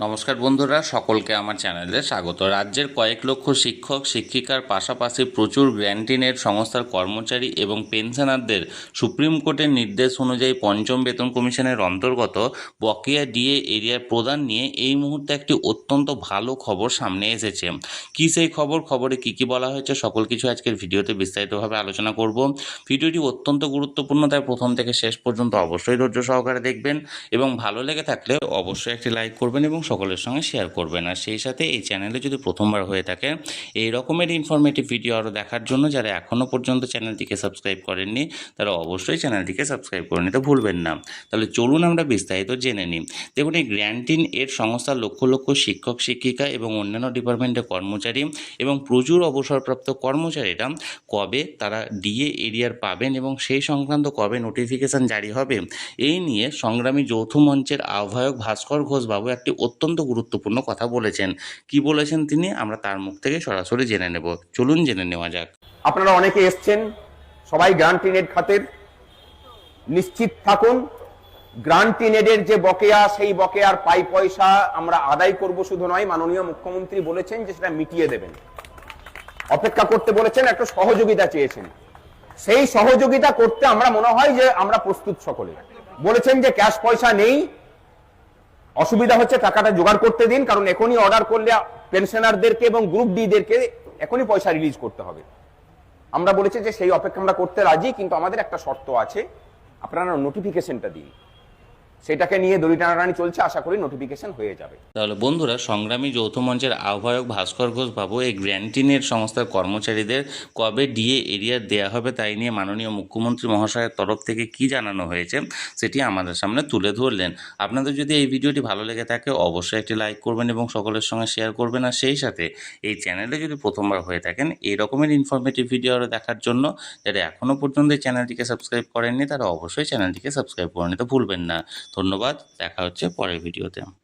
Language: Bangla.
নমস্কার বন্ধুরা, সকলকে আমার চ্যানেলে স্বাগত। রাজ্যের কয়েক লক্ষ শিক্ষক শিক্ষিকার পাশাপাশি প্রচুর গ্র্যান্টিনের সংস্থার কর্মচারী এবং পেনশনারদের সুপ্রিম কোর্টের নির্দেশ অনুযায়ী পঞ্চম বেতন কমিশনের অন্তর্গত বকেয়া ডিএ এরিয়ার প্রদান নিয়ে এই মুহূর্তে একটি অত্যন্ত ভালো খবর সামনে এসেছে। কী সেই খবরে কী বলা হয়েছে সকল কিছু আজকের ভিডিওতে বিস্তারিতভাবে আলোচনা করব। ভিডিওটি অত্যন্ত গুরুত্বপূর্ণ, তাই প্রথম থেকে শেষ পর্যন্ত অবশ্যই ধৈর্য সহকারে দেখবেন এবং ভালো লেগে থাকলে অবশ্যই একটি লাইক করবেন এবং সকলের সঙ্গে শেয়ার করবেন। আর সেই সাথে এই চ্যানেলে যদি প্রথমবার হয়ে থাকে এই রকমের ইনফরমেটিভ ভিডিও আরও দেখার জন্য যারা এখনও পর্যন্ত চ্যানেলটিকে সাবস্ক্রাইব করেননি তারা অবশ্যই চ্যানেলটিকে সাবস্ক্রাইব করে নিতে ভুলবেন না। তাহলে চলুন আমরা বিস্তারিত জেনে নিই। দেখুন, এই গ্র্যান্টিন এর সংস্থার লক্ষ লক্ষ শিক্ষক শিক্ষিকা এবং অন্যান্য ডিপার্টমেন্টের কর্মচারী এবং প্রচুর অবসরপ্রাপ্ত কর্মচারীরা কবে তারা ডিএ এরিয়ার পাবেন এবং সেই সংক্রান্ত কবে নোটিফিকেশান জারি হবে, এই নিয়ে সংগ্রামী যৌথ মঞ্চের আহ্বায়ক ভাস্কর ঘোষবাবু একটি অত্যন্ত গুরুত্বপূর্ণ কথা বলেছেন। কি বলেছেন তিনি, আমরা তার মুখ থেকে সরাসরি জেনে নেব। চলুন জেনে নেওয়া যাক। আপনারা অনেকে এসছেন, সবাই গ্রান্টিনেড খাতের, নিশ্চিত থাকুন গ্রান্টিনেডের যে বকেয়া, সেই বকেয়ার পয়সা আমরা আদায় করব শুধু নয়, মাননীয় মুখ্যমন্ত্রী বলেছেন যে সেটা মিটিয়ে দেবেন। অপেক্ষা করতে বলেছেন, একটা সহযোগিতা চেয়েছেন, সেই সহযোগিতা করতে আমরা মনে হয় যে আমরা প্রস্তুত। সকলে বলেছেন যে ক্যাশ পয়সা নেই, অসুবিধা হচ্ছে, টাকাটা জোগাড় করতে দিন, কারণ এখনই অর্ডার করলে পেনশনারদেরকে এবং গ্রুপ ডি দেরকে এখনই পয়সা রিলিজ করতে হবে। আমরা বলেছি যে সেই অপেক্ষা আমরা করতে রাজি, কিন্তু আমাদের একটা শর্ত আছে, আপনারা নোটিফিকেশনটা দিন। সেটাকে নিয়ে দড়ি টানাটানি চলছে, আশা করি নোটিফিকেশন হয়ে যাবে। তাহলে বন্ধুরা, সংগ্রামী যৌথ মঞ্চের আহ্বায়ক ভাস্কর ঘোষবাবু এই গ্র্যান্টিনের সংস্থার কর্মচারীদের কবে ডিএ এরিয়া দেওয়া হবে তাই নিয়ে মাননীয় মুখ্যমন্ত্রী মহাশয়ের তরফ থেকে কি জানানো হয়েছে সেটি আমাদের সামনে তুলে ধরলেন। আপনাদের যদি এই ভিডিওটি ভালো লেগে থাকে অবশ্যই একটি লাইক করবেন এবং সকলের সঙ্গে শেয়ার করবেন। আর সেই সাথে এই চ্যানেলে যদি প্রথমবার হয়ে থাকেন এই রকমের ইনফরমেটিভ ভিডিও আরও দেখার জন্য যারা এখনও পর্যন্ত এই চ্যানেলটিকে সাবস্ক্রাইব করেননি তারা অবশ্যই চ্যানেলটিকে সাবস্ক্রাইব করে নিতে ভুলবেন না। ধন্যবাদ, দেখা হচ্ছে পরের ভিডিওতে।